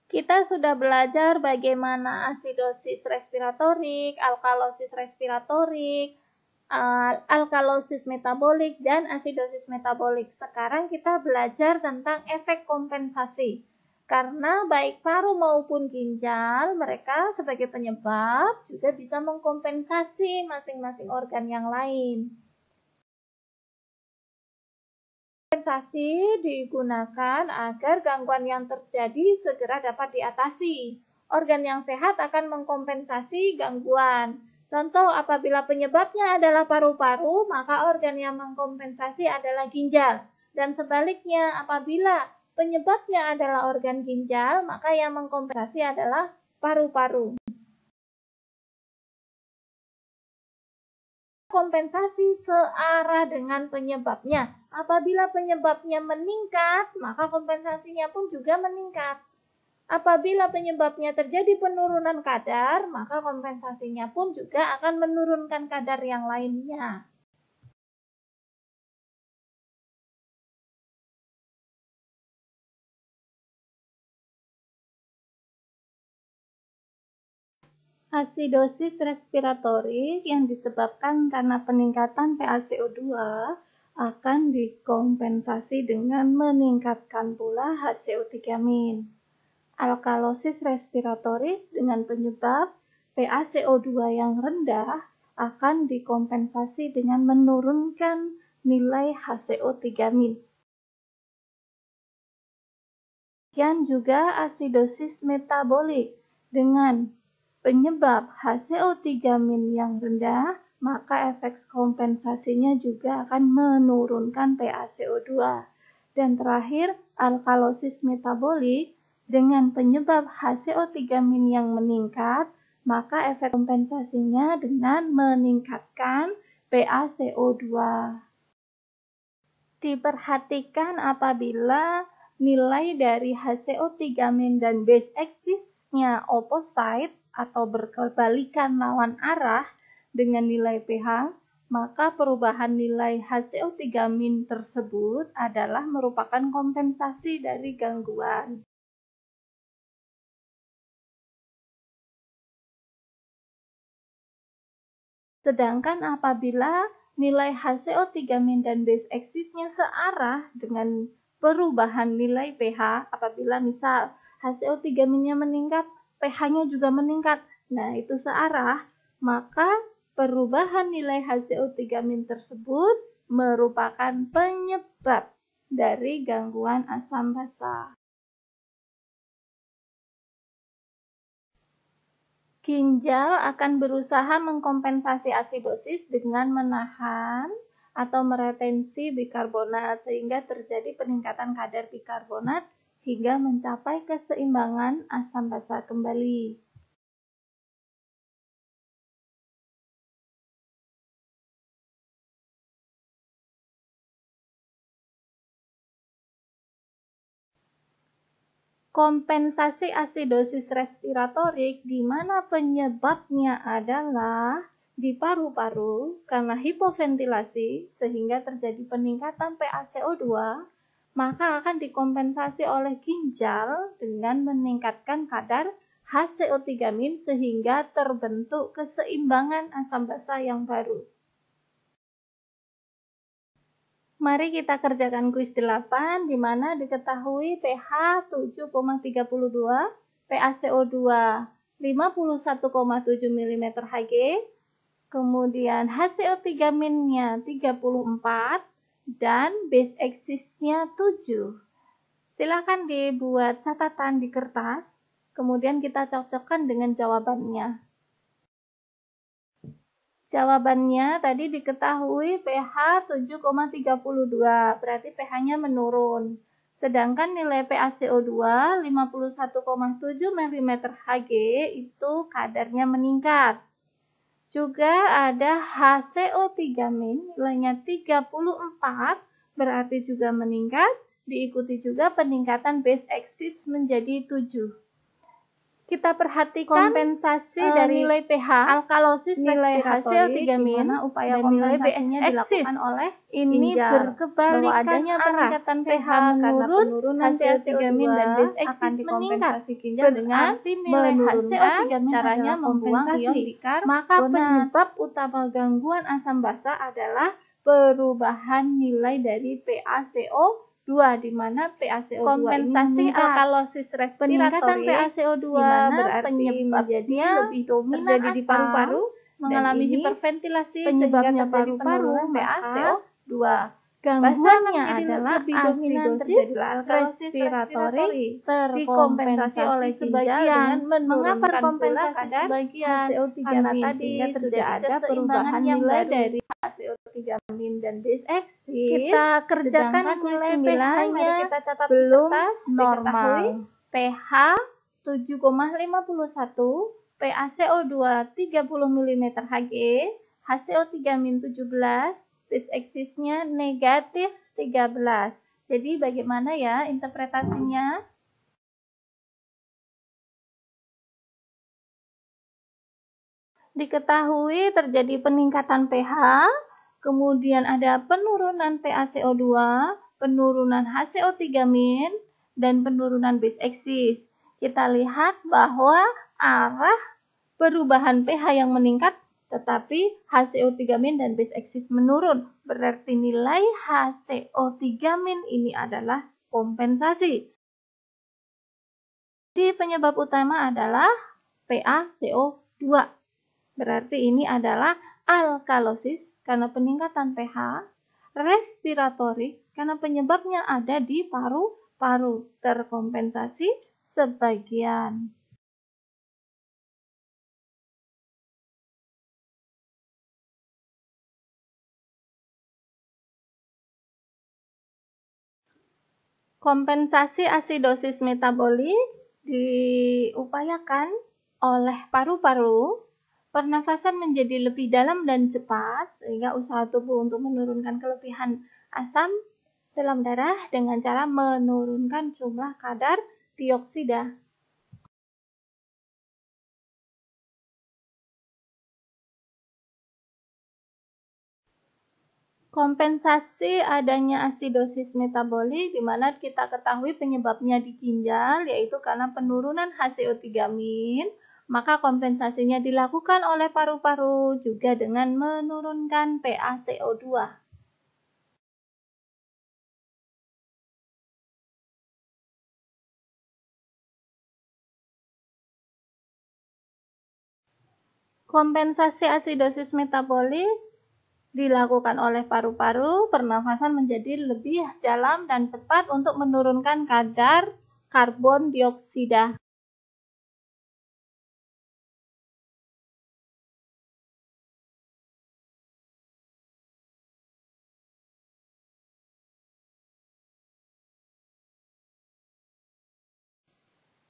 Kita sudah belajar bagaimana asidosis respiratorik, alkalosis respiratorik, alkalosis metabolik, dan asidosis metabolik. Sekarang kita belajar tentang efek kompensasi. Karena baik paru maupun ginjal, mereka sebagai penyebab juga bisa mengkompensasi masing-masing organ yang lain. Kompensasi digunakan agar gangguan yang terjadi segera dapat diatasi. Organ yang sehat akan mengkompensasi gangguan. Contoh, apabila penyebabnya adalah paru-paru, maka organ yang mengkompensasi adalah ginjal. Dan sebaliknya, apabila penyebabnya adalah organ ginjal, maka yang mengkompensasi adalah paru-paru. Kompensasi searah dengan penyebabnya. Apabila penyebabnya meningkat, maka kompensasinya pun juga meningkat. Apabila penyebabnya terjadi penurunan kadar, maka kompensasinya pun juga akan menurunkan kadar yang lainnya. Asidosis respiratorik yang disebabkan karena peningkatan PaCO2 akan dikompensasi dengan meningkatkan pula HCO3-. Alkalosis respiratorik dengan penyebab PaCO2 yang rendah akan dikompensasi dengan menurunkan nilai HCO3-. Demikian juga asidosis metabolik dengan penyebab HCO3- yang rendah, maka efek kompensasinya juga akan menurunkan PaCO2. Dan terakhir, alkalosis metabolik dengan penyebab HCO3- yang meningkat, maka efek kompensasinya dengan meningkatkan PaCO2. Diperhatikan apabila nilai dari HCO3- dan base excess-nya opposite atau berkebalikan lawan arah dengan nilai pH, maka perubahan nilai HCO3- tersebut adalah merupakan kompensasi dari gangguan. Sedangkan apabila nilai HCO3- dan base excess-nya searah dengan perubahan nilai pH, apabila misal HCO3-nya meningkat, pH-nya juga meningkat, nah itu searah, maka perubahan nilai HCO3- tersebut merupakan penyebab dari gangguan asam basa. Ginjal akan berusaha mengkompensasi asidosis dengan menahan atau meretensi bikarbonat sehingga terjadi peningkatan kadar bikarbonat hingga mencapai keseimbangan asam basa kembali. Kompensasi asidosis respiratorik di mana penyebabnya adalah di paru-paru karena hipoventilasi sehingga terjadi peningkatan PaCO2, maka akan dikompensasi oleh ginjal dengan meningkatkan kadar HCO3- sehingga terbentuk keseimbangan asam basa yang baru. Mari kita kerjakan kuis 8, di mana diketahui pH 7,32, PaCO2 51,7 mm Hg, kemudian HCO3-nya 34, dan base excess-nya 7. Silakan dibuat catatan di kertas, kemudian kita cocokkan dengan jawabannya. Jawabannya tadi diketahui pH 7,32, berarti pH-nya menurun. Sedangkan nilai PaCO2 51,7 mm Hg itu kadarnya meningkat. Juga ada HCO3- nilainya 34, berarti juga meningkat, diikuti juga peningkatan base excess menjadi 7. kita perhatikan kompensasi dari nilai pH, alkalosis nilai hasil 3 min, upaya dan nilai kompensasinya dilakukan oleh ini ginjal. berkebalikan Bahwa adanya peningkatan pH menurun, penurunan hasil PaCO2 min dan base akan eksis dikompensasi meningkat. ginjal dengan Berarti nilai menurunkan HCO3 min caranya adalah membuang ion kompensasi. bikarbonat. Maka penyebab utama gangguan asam basa adalah perubahan nilai dari PaCO2, di mana PaCO2 kompensasi ini meningkat. alkalosis Peningkatan respiratorik, PaCO2 di mana berarti penyebabnya lebih dominan terjadi di asam, paru-paru, mengalami dan ini hiperventilasi penyebabnya sehingga terjadi paru-paru, penurunan maka PaCO2. gangguannya Bahasa adalah lebih dominan asidosis terjadilah alkalosis respiratorik, terkompensasi oleh ginjal sebagian. dengan menurunkan Mengapa pula kompensasi kadar sebagian? HCO3 Karena min, tadi sehingga sudah terjadi ada keseimbangan perubahan yang nilai baru. dari HCO3 min dan base eksis. Kita kerjakan Sedangkan nilai kuis 9, pH-nya mari kita catat belum di kertas, normal. diketahui pH 7,51, PaCO2 30 mm Hg, HCO3 min 17, base eksisnya negatif 13. Jadi bagaimana ya interpretasinya? Diketahui terjadi peningkatan pH, kemudian ada penurunan PaCO2, penurunan HCO3 min, dan penurunan base eksis. Kita lihat bahwa arah perubahan pH yang meningkat, tetapi HCO3 min dan base eksis menurun. Berarti nilai HCO3 min ini adalah kompensasi. Jadi penyebab utama adalah PaCO2. Berarti ini adalah alkalosis karena peningkatan pH, respiratorik karena penyebabnya ada di paru-paru, terkompensasi sebagian. Kompensasi asidosis metabolik diupayakan oleh paru-paru. Pernafasan menjadi lebih dalam dan cepat, sehingga usaha tubuh untuk menurunkan kelebihan asam dalam darah dengan cara menurunkan jumlah kadar dioksida. Kompensasi adanya asidosis metabolik, di mana kita ketahui penyebabnya di ginjal, yaitu karena penurunan HCO3 min, maka kompensasinya dilakukan oleh paru-paru juga dengan menurunkan PaCO2. Kompensasi asidosis metabolik dilakukan oleh paru-paru, pernafasan menjadi lebih dalam dan cepat untuk menurunkan kadar karbon dioksida.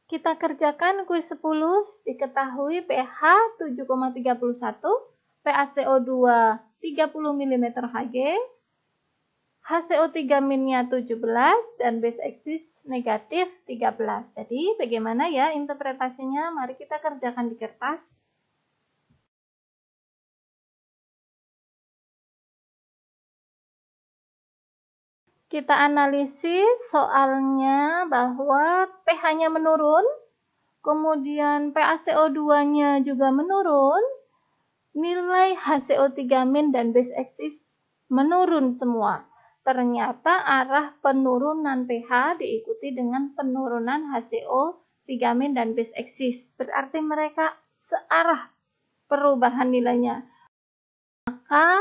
Kita kerjakan kuis 10, diketahui pH 7,31, PaCO2 30 mm Hg, HCO3 minnya 17, dan base eksis negatif 13. Jadi bagaimana ya interpretasinya? Mari kita kerjakan di kertas. Kita analisis soalnya bahwa pH-nya menurun, kemudian PaCO2-nya juga menurun, nilai HCO3 min dan base eksis menurun semua. Ternyata arah penurunan pH diikuti dengan penurunan HCO3 min dan base eksis. Berarti mereka searah perubahan nilainya. Maka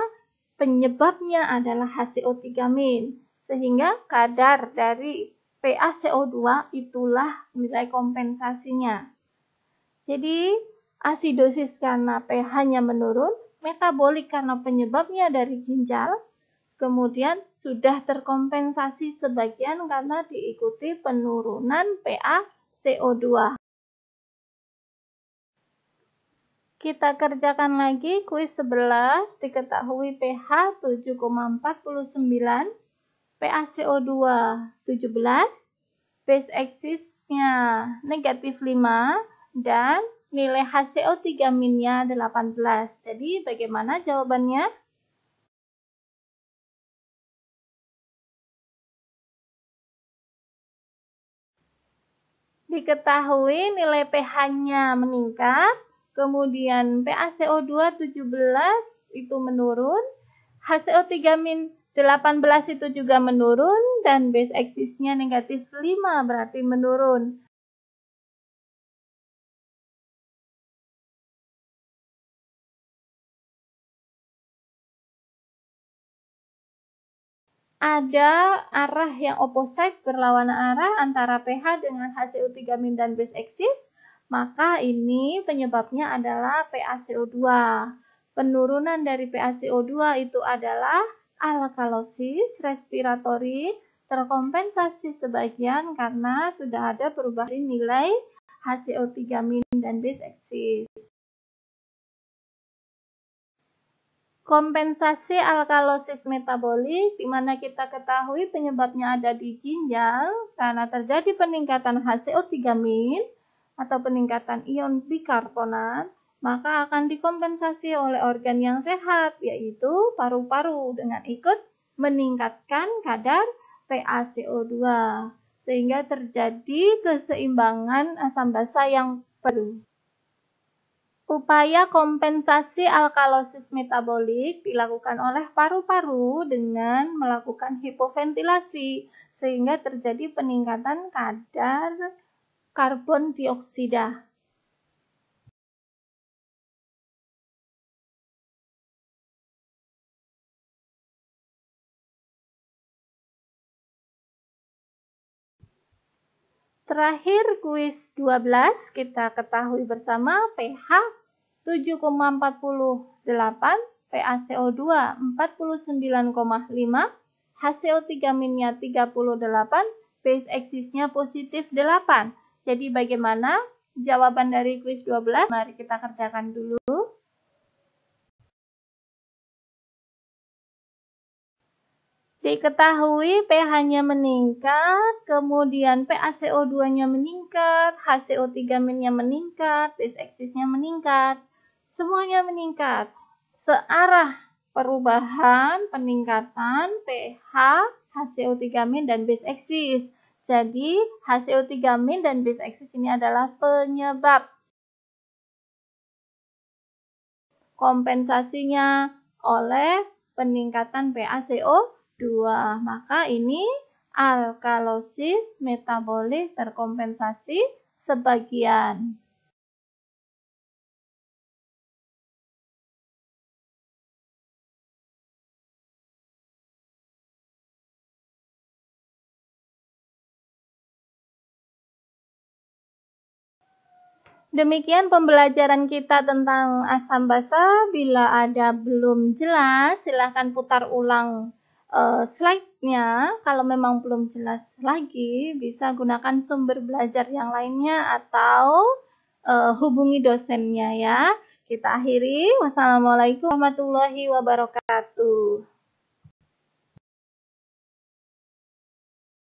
penyebabnya adalah HCO3 min. Sehingga kadar dari PaCO2 itulah nilai kompensasinya. Jadi asidosis karena pH-nya menurun, metabolik karena penyebabnya dari ginjal, kemudian sudah terkompensasi sebagian karena diikuti penurunan PaCO2. Kita kerjakan lagi kuis 11, diketahui pH 7,49, PaCO2 17, base eksisnya negatif 5, dan nilai HCO3-nya 18. Jadi bagaimana jawabannya? Diketahui nilai pH-nya meningkat, kemudian PaCO2 17 itu menurun, HCO3-18 itu juga menurun, dan base axis-nya negatif 5 berarti menurun. Ada arah yang opposite berlawanan arah antara pH dengan HCO3- dan base axis, maka ini penyebabnya adalah PaCO2. Penurunan dari PaCO2 itu adalah alkalosis respiratory terkompensasi sebagian karena sudah ada perubahan nilai HCO3- dan base axis. Kompensasi alkalosis metabolik, di mana kita ketahui penyebabnya ada di ginjal karena terjadi peningkatan HCO3- atau peningkatan ion bikarbonat, maka akan dikompensasi oleh organ yang sehat, yaitu paru-paru dengan ikut meningkatkan kadar PaCO2, sehingga terjadi keseimbangan asam basa yang perlu. Upaya kompensasi alkalosis metabolik dilakukan oleh paru-paru dengan melakukan hipoventilasi, sehingga terjadi peningkatan kadar karbon dioksida. Terakhir, kuis 12, kita ketahui bersama pH 7,48, PaCO2 49,5, HCO3-nya 38, base axis-nya positif 8. Jadi bagaimana jawaban dari kuis 12? Mari kita kerjakan dulu. Diketahui pH-nya meningkat, kemudian PaCO2-nya meningkat, HCO3-nya meningkat, base axis-nya meningkat. Semuanya meningkat. Searah perubahan peningkatan pH, HCO3- dan base axis. Jadi HCO3- dan base axis ini adalah penyebab. Kompensasinya oleh peningkatan PaCO2. Maka ini alkalosis metabolik terkompensasi sebagian. Demikian pembelajaran kita tentang asam basa. Bila ada belum jelas, silahkan putar ulang slide-nya. Kalau memang belum jelas lagi, bisa gunakan sumber belajar yang lainnya atau hubungi dosennya ya. Kita akhiri. Wassalamualaikum warahmatullahi wabarakatuh.